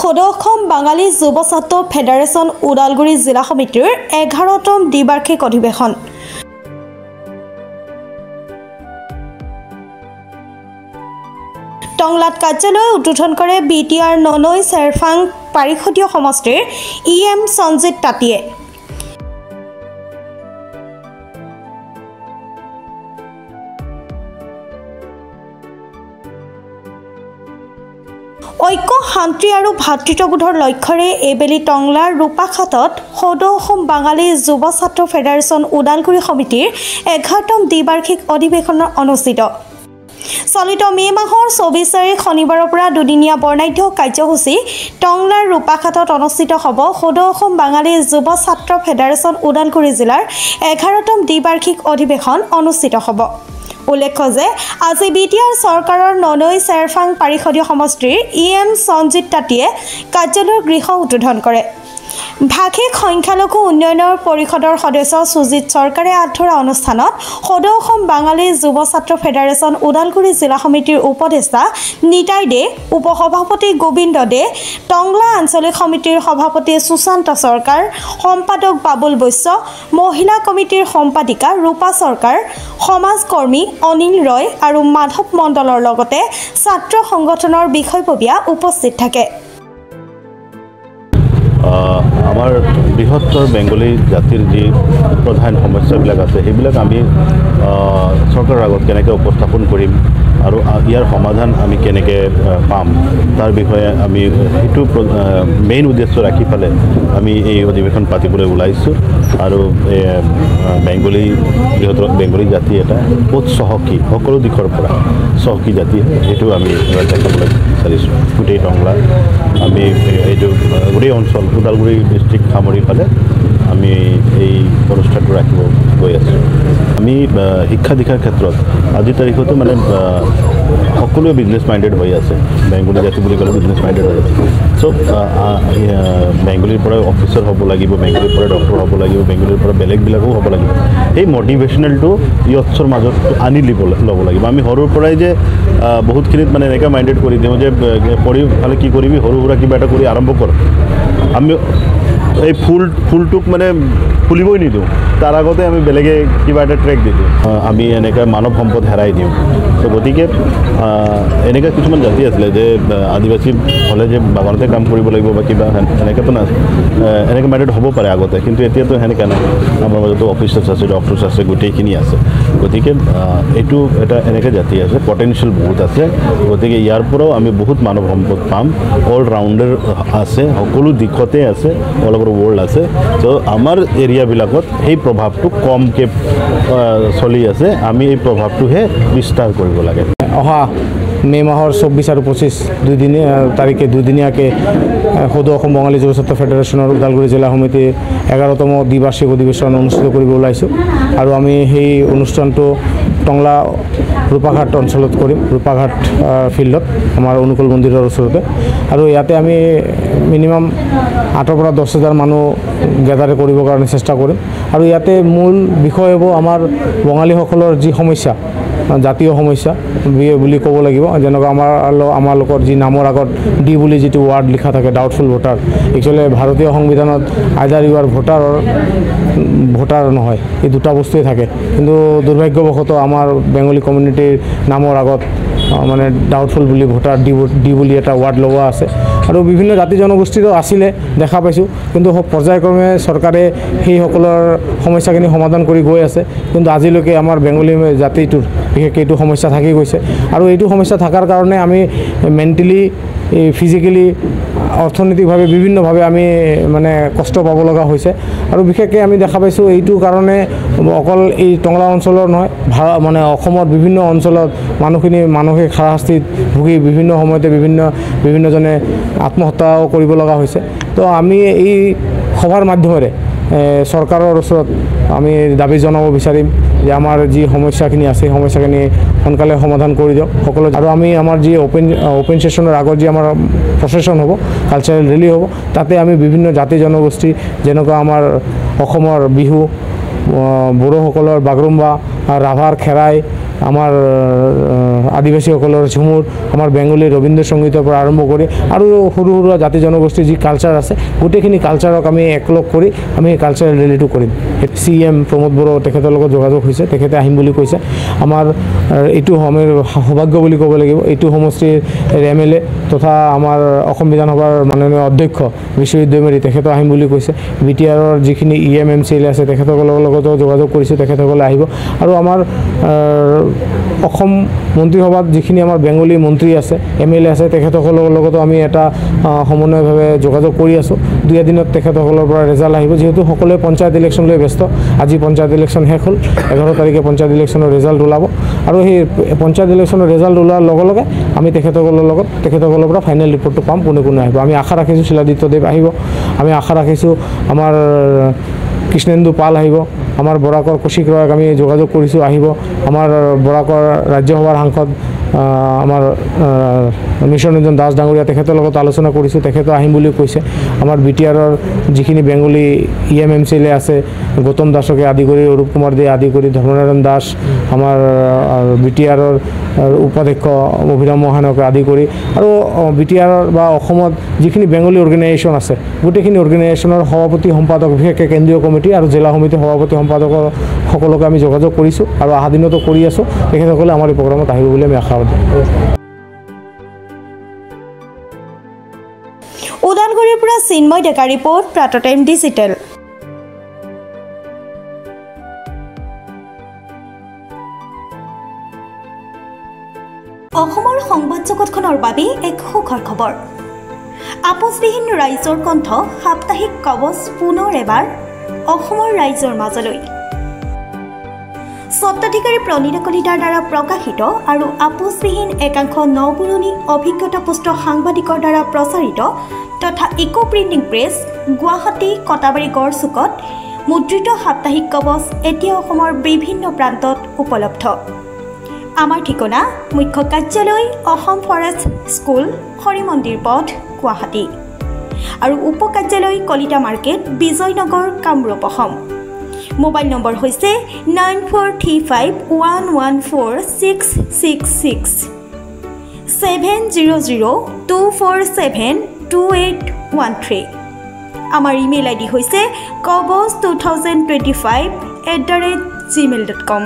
সদৌ বাঙালী যুৱ ছাত্ৰ ফেডাৰেশ্যন ওদালগুৰি জিলা সমিতিৰ 11তম দ্বিবাৰ্ষিক অধিৱেশন টংলাত কাৰ্যালয় উদ্বোধন কৰে বিটিআৰ ননৈ চেৰফাং পাৰিষদীয় সমষ্টিৰ EM সঞ্জিত তাঁতীয়ে। ঐক্য শান্তি আৰু ভাতৃত্ববোধৰ লক্ষ্যৰে এইবেলি টংলাৰ ৰূপাঘাটত সদৌ অসম বাঙালী যুৱ ছাত্ৰ ফেডাৰেশ্যন ওদালগুৰি সমিতিৰ 11তম দ্বিবাৰ্ষিক অধিৱেশন অনুষ্ঠিত। চলিত মে মাহৰ 24 তাৰিখ শনিবাৰৰ পৰা দুদিনীয়া বৰ্ণাঢ্য কাৰ্যসূচী টংলাৰ ৰূপাঘাটত অনুষ্ঠিত হ'ব সদৌ অসম বাঙালী যুৱ ছাত্ৰ ফেডাৰেশ্যন ওদালগুৰি জিলাৰ 11তম দ্বিবাৰ্ষিক অধিৱেশন অনুষ্ঠিত হ'ব। উল্লেখ্য যে আজি বিটিআৰ চৰকাৰৰ ননৈ চেৰফাং পাৰিষদীয় সমষ্টিৰ EM সঞ্জিত তাঁতীয়ে কাৰ্যালয়ৰ গৃহ উদ্বোধন কৰে। ভাষিক সংখ্যালঘু উন্নয়নৰ পৰিষদৰ সদস্য সুজিত চৰকাৰে আধৰা অনুষ্ঠানত সদৌ অসম বাঙালী যুৱ ছাত্ৰ ফেডাৰেশ্যন ওদালগুৰি জিলা সমিতিৰ উপদেষ্টা নিতাই দে, উপসভাপতি গোবিন্দ দে, টংলা আঞ্চলিক সমিতিৰ সভাপতি সুশান্ত চৰকাৰ, সম্পাদক বাবুল বৈশ্য, মহিলা কমিটিৰ সম্পাদিকা ৰূপা চৰকাৰ, সমাজকৰ্মী অনিল ৰয় আৰু মাধৱ মণ্ডলৰ লগতে ছাত্ৰ সংগঠনৰ বিষয়ববীয়া উপস্থিত থাকে। আমাৰ বৃহত্তৰ বেংগলী জাতিৰ যি প্ৰধান সমস্যাবিলাক আছে সেইবিলাক আমি চৰকাৰৰ আগত কেনেকৈ উপস্থাপন কৰিম আৰু ইয়াৰ সমাধান আমি কেনেকৈ পাম তাৰ বিষয়ে আমি সেইটো মেইন উদ্দেশ্য ৰাখি পেলাই আমি এই অধিৱেশন পাতিবলৈ ওলাইছোঁ। আৰু বৃহত্তৰ বেংগলী জাতি এটা বহুত চহকী, সকলো দিশৰ পৰা চহকী জাতি, সেইটো আমি দেখাবলৈ বিচাৰিছোঁ। গোটেই টংলা আমি এইটো গোটেই অঞ্চল ওদালগুৰি ডিষ্ট্ৰিক্ট সামৰি পেলাই আমি এই অনুষ্ঠানটো ৰাখিব গৈ আছোঁ। আমি শিক্ষা দীক্ষাৰ ক্ষেত্ৰত আজিৰ তাৰিখতো মানে সকলোৱে বিজনেছ মাইণ্ডেড হৈ আছে। বেংগলী জাতি বুলি ক'লে বিজনেছ মাইণ্ডেড হৈ আছে। চ' বেংগলীৰ পৰা অফিচাৰ হ'ব লাগিব, বেংগলীৰ পৰা ডক্টৰ হ'ব লাগিব, বেংগলীৰ পৰা বেলেগবিলাকো হ'ব লাগিব। এই মটিভেশ্যনেলটো ইয়থছৰ মাজত আনি ল'ব লাগিব। আমি সৰুৰ পৰাই যে বহুতখিনিত মানে এনেকৈ মাইণ্ডেড কৰি দিওঁ যে পঢ়ি ফালে কি কৰিবি, সৰু সুৰা কিবা এটা কৰি আৰম্ভ কৰ। আমি এই ফুলটোক মানে ফুলিবই নিদিওঁ, তাৰ আগতে আমি বেলেগে কিবা এটা ট্ৰেক দি দিওঁ। আমি এনেকৈ মানৱ সম্পদ হেৰাই দিওঁ। তো গতিকে এনেকুৱা কিছুমান জাতি আছিলে যে আদিবাসী হ'লে যে বাগানতে কাম কৰিব লাগিব বা কিবা এনেকৈতো এনেকৈ মাইণ্ডেড হ'ব পাৰে আগতে, কিন্তু এতিয়াতো সেনেকৈ নাই। আমাৰ মাজতো অফিচাৰ্ছ আছে, ডক্টৰ্ছ আছে, গোটেইখিনি আছে। গতিকে এইটো এটা এনেকৈ জাতি আছে, পটেনচিয়েল বহুত আছে। গতিকে ইয়াৰ পৰাও আমি বহুত মানৱ সম্পদ পাম। অল ৰাউণ্ডাৰ আছে, সকলো দিশতে আছে, অল অভাৰ ৱৰ্ল্ড আছে। ত' আমাৰ এৰিয়াবিলাকত সেই প্ৰভাৱটো কমকৈ চলি আছে। আমি এই প্ৰভাৱটোহে বিস্তাৰ কৰিব লাগে। অহা মে মাহৰ 24 আৰু 25 তাৰিখে দুদিনীয়াকৈ সদৌ অসম বাঙালী যুৱ ছাত্ৰ ফেডাৰেশ্যনৰ ওদালগুৰি জিলা সমিতিৰ 11তম দ্বিবাৰ্ষিক অধিৱেশন অনুষ্ঠিত কৰিব ওলাইছোঁ। আৰু আমি সেই অনুষ্ঠানটো টংলা ৰূপাঘাট অঞ্চলত কৰিম, ৰূপাঘাট ফিল্ডত, আমাৰ অনুকূল মন্দিৰৰ ওচৰতে। আৰু ইয়াতে আমি মিনিমাম 8,000 পৰা 10,000 মানুহ গেদাৰ কৰিবৰ কাৰণে চেষ্টা কৰিম। আৰু ইয়াতে মূল বিষয় হ'ব আমাৰ বঙালীসকলৰ যি সমস্যা, জাতীয় সমস্যা বুলি ক'ব লাগিব। যেনেকুৱা আমালোকৰ যি নামৰ আগত ডি বুলি যিটো ৱাৰ্ড লিখা থাকে, ডাউটফুল ভোটাৰ। একচুৱেলি ভাৰতীয় সংবিধানত আইদাৰ ইউ আৰ ভোটাৰ নহয়, এই দুটা বস্তুৱেই থাকে। কিন্তু দুৰ্ভাগ্যবশতঃ আমাৰ বেংগলী কমিউনিটিৰ নামৰ আগত মানে ডাউটফুল বুলি ভোটাৰ ডি বুলি এটা ৱাৰ্ড লগোৱা আছে। আৰু বিভিন্ন জাতি জনগোষ্ঠীৰো আছিলে, দেখা পাইছোঁ। কিন্তু পৰ্যায়ক্ৰমে চৰকাৰে সেইসকলৰ সমস্যাখিনি সমাধান কৰি গৈ আছে। কিন্তু আজিলৈকে আমাৰ বেংগলী জাতিটোৰ বিশেষকৈ এইটো সমস্যা থাকি গৈছে। আৰু এইটো সমস্যা থকাৰ কাৰণে আমি মেণ্টেলি, ফিজিকেলি, অৰ্থনৈতিকভাৱে বিভিন্নভাৱে আমি মানে কষ্ট পাব লগা হৈছে। আৰু বিশেষকৈ আমি দেখা পাইছোঁ এইটো কাৰণে অকল এই টংলা অঞ্চলৰ নহয়, মানে অসমৰ বিভিন্ন অঞ্চলত মানুহখিনি মানসিক হাৰাশাস্তিত ভুগি বিভিন্ন সময়তে বিভিন্নজনে আত্মহত্যাও কৰিব লগা হৈছে। তো আমি এই সভাৰ মাধ্যমেৰে চৰকাৰৰ ওচৰত আমি দাবী জনাব বিচাৰিম যে আমাৰ যি সমস্যাখিনি আছে, সেই সমস্যাখিনি সোনকালে সমাধান কৰি দিয়ক সকলো। আৰু আমি আমাৰ যি অ'পেন ছেশ্যনৰ আগত যি আমাৰ প্ৰচেছন হ'ব, কালচাৰেল ৰেলী হ'ব, তাতে আমি বিভিন্ন জাতি জনগোষ্ঠী, যেনেকুৱা আমাৰ অসমৰ বিহু, বড়োসকলৰ বাগৰুম্বা, ৰাভাৰ খেৰাই, আমাৰ আদিবাসীসকলৰ ঝুমুৰ আমাৰ বেংগলী ৰবীন্দ্ৰ সংগীতৰ পৰা আৰম্ভ কৰি আৰু সৰু সৰু জাতি জনগোষ্ঠীৰ যি কালচাৰ আছে গোটেইখিনি কালচাৰক আমি একলগ কৰি আমি এই কালচাৰেল ৰেলীটো কৰিম CM প্ৰমোদ বড়ো তেখেতৰ লগত যোগাযোগ হৈছে তেখেতে আহিম বুলি কৈছে আমাৰ এইটো সৌভাগ্য বুলি ক'ব লাগিব এইটো সমষ্টিৰ MLA তথা আমাৰ অসম বিধানসভাৰ মাননীয় অধ্যক্ষ বিশ্বজিৎ দৈমাৰী তেখেতে আহিম বুলি কৈছে BTRৰ যিখিনি EM MCLA আছে তেখেতসকলৰ লগতো যোগাযোগ কৰিছোঁ তেখেতসকলে আহিব আৰু আমাৰ অসম মন্ত্ৰীসভাত যিখিনি আমাৰ বেংগলী মন্ত্ৰী আছে MLA আছে তেখেতসকলৰ লগতো আমি এটা সমন্বয়ভাৱে যোগাযোগ কৰি আছোঁ 2 দিনত তেখেতসকলৰ পৰা ৰিজাল্ট আহিব যেহেতু সকলোৱে পঞ্চায়ত ইলেকশ্যন লৈ ব্যস্ত আজি পঞ্চায়ত ইলেকশ্যন শেষ হ'ল 11 তাৰিখে পঞ্চায়ত ইলেকশ্যনৰ ৰিজাল্ট ওলাব আৰু সেই পঞ্চায়ত ইলেকশ্যনৰ ৰিজাল্ট ওলোৱাৰ লগে লগে আমি তেখেতসকলৰ পৰা ফাইনেল ৰিপৰ্টটো পাম কোনে আহিব আমি আশা ৰাখিছোঁ শিলাদিত্যদেৱ আহিব আমি আশা ৰাখিছোঁ আমাৰ কৃষ্ণেন্দু পাল আহিব আমাৰ বৰাকৰ কৌশিক ৰয়ক আমি যোগাযোগ কৰিছোঁ আহিব আমাৰ বৰাকৰ ৰাজ্যসভাৰ সাংসদ আমাৰ মিশ্ৰ ৰঞ্জন দাস ডাঙৰীয়া তেখেতৰ লগত আলোচনা কৰিছোঁ তেখেতে আহিম বুলি কৈছে আমাৰ BTRৰ যিখিনি বেংগলী EM MCLA আছে গৌতম দাসকে আদি কৰি অৰূপ কুমাৰ দে আদি কৰি ধৰ্মনাৰায়ণ দাস আমাৰ BTRৰ উপাধ্যক্ষ অভিৰাম মহানকে আদি কৰি আৰু BTRৰ বা অসমত যিখিনি বেংগলী অৰ্গেনাইজেশ্যন আছে গোটেইখিনি অৰ্গেনাইজেশ্যনৰ সভাপতি সম্পাদক বিশেষকৈ কেন্দ্ৰীয় কমিটি আৰু জিলা সমিতিৰ সভাপতি সম্পাদকৰ সকলোকে আমি যোগাযোগ কৰিছোঁ আৰু অহা দিনতো কৰি আছোঁ তেখেতসকলে আমাৰ এই প্ৰগ্ৰামত আহিব বুলি আমি আশাবাদী ওদালগুৰিৰ পৰা চিন্ময় ডেকা ৰিপৰ্ট প্ৰাতঃ টাইম ডিজিটেল অসমৰ সংবাদ জগতখনৰ বাবে এক সুখৰ খবৰ আপোচবিহীন ৰাইজৰ কণ্ঠ সাপ্তাহিক কবচ পুনৰ এবাৰ অসমৰ ৰাইজৰ মাজলৈ স্বত্বাধিকাৰী প্ৰণীতা কলিতাৰ দ্বাৰা প্ৰকাশিত আৰু আপোচবিহীন একাংশ নপুৰণি অভিজ্ঞতাপুষ্ট সাংবাদিকৰ দ্বাৰা প্ৰচাৰিত তথা eco printing press Guwahati Katabari গড়চুকত মুদ্ৰিত সাপ্তাহিক কবচ এতিয়া অসমৰ বিভিন্ন প্ৰান্তত উপলব্ধ আমাৰ ঠিকনা মুখ্য কাৰ্যালয় অসম ফৰেষ্ট স্কুল হৰি মন্দিৰ পথ গুৱাহাটী আৰু উপ কাৰ্যালয় Kalita market Bijoynagar Kamrup Assam mobile number হৈছে 9435114666 70024728813 আমাৰ ইমেইল ID হৈছে kobos2025@gmail.com